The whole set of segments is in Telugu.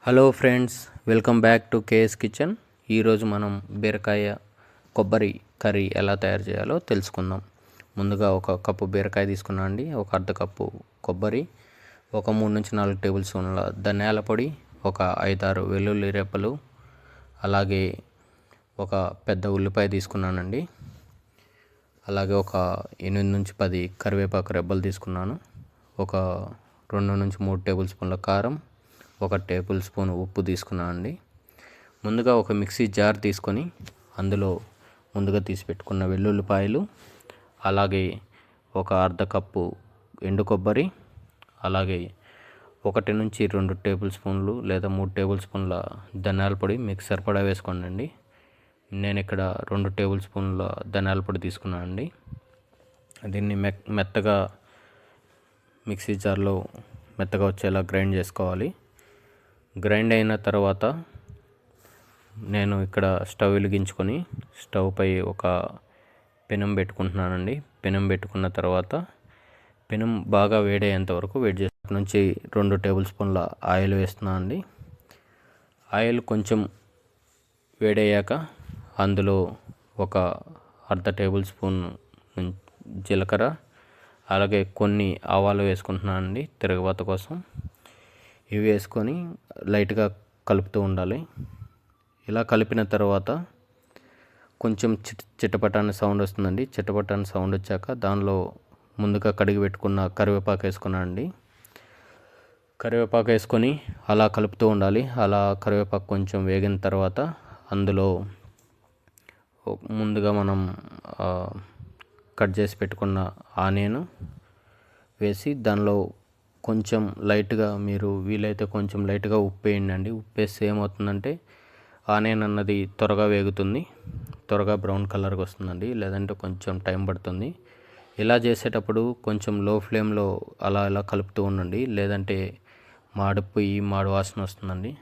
Hello friends, welcome back to KS kitchen. ఈరోజు మనం బీరకాయ కొబ్బరి కర్రీ ఎలా తయారు చేయాలో తెలుసుకుందాం. ముందుగా ఒక కప్పు బీరకాయ తీసుకున్నా అండి, ఒక అర్ధ కప్పు కొబ్బరి, ఒక 3-4 టేబుల్ స్పూన్ల ధనియాల పొడి, ఒక 5-6 వెల్లుల్లి రెప్పలు, అలాగే ఒక పెద్ద ఉల్లిపాయ తీసుకున్నానండి. అలాగే ఒక 8-10 కరివేపాకు రెబ్బలు తీసుకున్నాను. ఒక 2-3 టేబుల్ స్పూన్ల కారం, 1 టేబుల్ స్పూన్ ఉప్పు తీసుకున్నాను అండి. ముందుగా ఒక మిక్సీ జార్ తీసుకొని అందులో ముందుగా తీసి పెట్టుకున్న వెల్లుల్లిపాయలు, అలాగే ఒక అర్ధ కప్పు ఎండు కొబ్బరి, అలాగే 1-2 టేబుల్ స్పూన్లు లేదా 3 టేబుల్ స్పూన్ల ధనియాల పొడి మీకు సరిపడా వేసుకోండి. నేను ఇక్కడ 2 టేబుల్ స్పూన్ల ధనియాల పొడి తీసుకున్నాను అండి. దీన్ని మెత్తగా మిక్సీ జార్లో మెత్తగా వచ్చేలా గ్రైండ్ చేసుకోవాలి. గ్రైండ్ అయిన తర్వాత నేను ఇక్కడ స్టవ్ వెలిగించుకొని స్టవ్ పై ఒక పెనం పెట్టుకుంటున్నానండి. పెనం పెట్టుకున్న తర్వాత పెనం బాగా వేడయ్యేంత వరకు వెయిట్ చేసి నుంచి 2 టేబుల్ స్పూన్ల ఆయిల్ వేస్తున్నాను అండి. ఆయిల్ కొంచెం వేడయ్యాక అందులో ఒక అర్ధ టేబుల్ స్పూన్ జీలకర్ర, అలాగే కొన్ని ఆవాలు వేసుకుంటున్నాను అండి తిరగబాత కోసం. ఇవి వేసుకొని లైట్గా కలుపుతూ ఉండాలి. ఇలా కలిపిన తర్వాత కొంచెం చిటపటాని సౌండ్ వస్తుందండి. చిటపటాని సౌండ్ వచ్చాక దానిలో ముందుగా కడిగి పెట్టుకున్న కరివేపాకు వేసుకున్నాను అండి. కరివేపాకు వేసుకొని అలా కలుపుతూ ఉండాలి. అలా కరివేపాకు కొంచెం వేగిన తర్వాత అందులో ముందుగా మనం కట్ చేసి పెట్టుకున్న ఆనియన్ వేసి దానిలో కొంచెం లైట్గా, మీరు వీలైతే కొంచెం లైట్గా ఉప్పు వేయండి అండి. ఉప్పు వేస్తే ఏమవుతుందంటే ఆనియన్ అన్నది త్వరగా వేగుతుంది, త్వరగా బ్రౌన్ కలర్కి వస్తుందండి. లేదంటే కొంచెం టైం పడుతుంది. ఇలా చేసేటప్పుడు కొంచెం లో ఫ్లేమ్లో అలా కలుపుతూ ఉండండి, లేదంటే మాడిపోయి మాడు వాసన వస్తుందండి.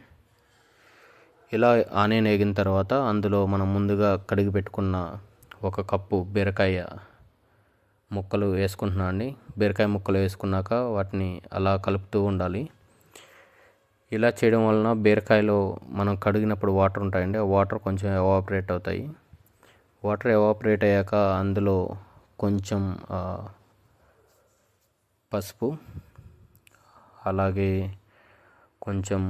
ఇలా ఆనియన్ వేగిన తర్వాత అందులో మనం ముందుగా కడిగి పెట్టుకున్న 1 కప్పు బీరకాయ ముక్కలు వేసుకుంటున్నాను అండి. బీరకాయ ముక్కలు వేసుకున్నాక వాటిని అలా కలుపుతూ ఉండాలి. ఇలా చేయడం వలన బీరకాయలో మనం కడిగినప్పుడు వాటర్ ఉంటాయండి, ఆ వాటర్ కొంచెం ఎవాపరేట్ అవుతాయి. వాటర్ ఎవాపరేట్ అయ్యాక అందులో కొంచెం పసుపు, అలాగే కొంచెం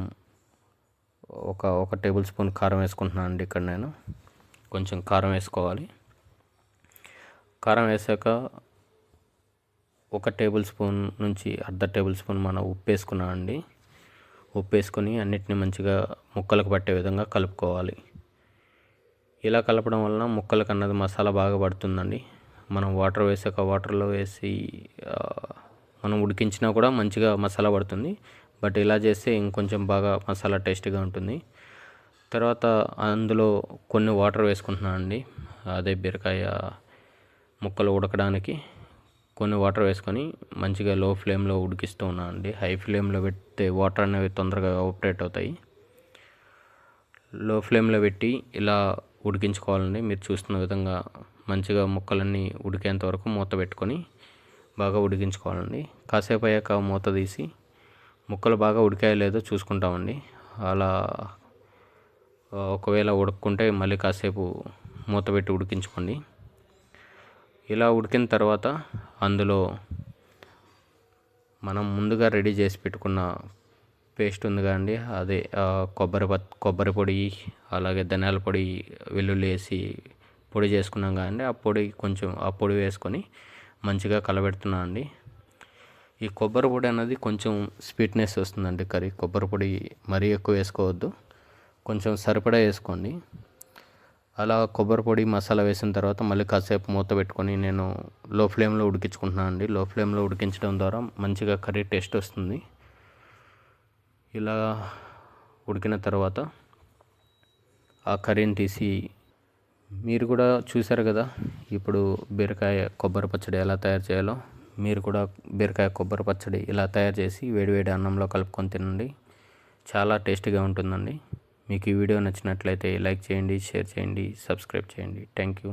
ఒక టేబుల్ స్పూన్ కారం వేసుకుంటున్నాను అండి. ఇక్కడ నేను కొంచెం కారం వేసుకోవాలి. కారం వేసాక 1 టేబుల్ స్పూన్ నుంచి అర్ధ టేబుల్ స్పూన్ మనం ఉప్పు వేసుకున్నాను అండి. ఉప్పు వేసుకొని అన్నిటిని మంచిగా ముక్కలకు పట్టే విధంగా కలుపుకోవాలి. ఇలా కలపడం వలన ముక్కలకు అన్నది మసాలా బాగా పడుతుందండి. మనం వాటర్ వేసాక వాటర్లో వేసి మనం ఉడికించినా కూడా మంచిగా మసాలా పడుతుంది. బట్ ఇలా చేస్తే ఇంకొంచెం బాగా మసాలా టేస్టీగా ఉంటుంది. తర్వాత అందులో కొన్ని వాటర్ వేసుకుంటున్నాను అండి. అదే బీరకాయ ముక్కలు ఉడకడానికి కొన్ని వాటర్ వేసుకొని మంచిగా లో ఫ్లేమ్లో ఉడికిస్తూ ఉన్నాను అండి. హై ఫ్లేమ్లో పెడితే వాటర్ అనేవి తొందరగా ఆపరేట్ అవుతాయి. లో ఫ్లేమ్లో పెట్టి ఇలా ఉడికించుకోవాలండి. మీరు చూస్తున్న విధంగా మంచిగా ముక్కలన్నీ ఉడికేంత వరకు మూత పెట్టుకొని బాగా ఉడికించుకోవాలండి. కాసేపు అయ్యాక మూత తీసి ముక్కలు బాగా ఉడికాయో లేదో చూసుకుంటామండి. అలా ఒకవేళ ఉడక్కుంటే మళ్ళీ కాసేపు మూత పెట్టి ఉడికించుకోండి. ఇలా ఉడికిన తర్వాత అందులో మనం ముందుగా రెడీ చేసి పెట్టుకున్న పేస్ట్ ఉంది కదండి, అదే కొబ్బరి పొడి, అలాగే ధనియాల పొడి, వెల్లుల్లి వేసి పొడి చేసుకున్నాం కదండి, ఆ పొడి వేసుకొని మంచిగా కలబెడుతున్నాను అండి. ఈ కొబ్బరి పొడి అనేది కొంచెం స్వీట్నెస్ వస్తుందండి కర్రీ. కొబ్బరి పొడి మరీ ఎక్కువ వేసుకోవద్దు, కొంచెం సరిపడా వేసుకోండి. అలా కొబ్బరి పొడి మసాలా వేసిన తర్వాత మళ్ళీ కాసేపు మూత పెట్టుకొని నేను లో ఫ్లేమ్లో ఉడికించుకుంటున్నాను అండి. లో ఫ్లేమ్లో ఉడికించడం ద్వారా మంచిగా కర్రీ టేస్ట్ వస్తుంది. ఇలా ఉడికిన తర్వాత ఆ కర్రీని తీసి, మీరు కూడా చూశారు కదా ఇప్పుడు బీరకాయ కొబ్బరి పచ్చడి ఎలా తయారు చేయాలో. మీరు కూడా బీరకాయ కొబ్బరి పచ్చడి ఇలా తయారు చేసి వేడివేడి అన్నంలో కలుపుకొని తినండి. చాలా టేస్టీగా ఉంటుందండి. మీకు ఈ వీడియో నచ్చినట్లయితే లైక్ చేయండి, షేర్ చేయండి, సబ్స్క్రైబ్ చేయండి. Thank you.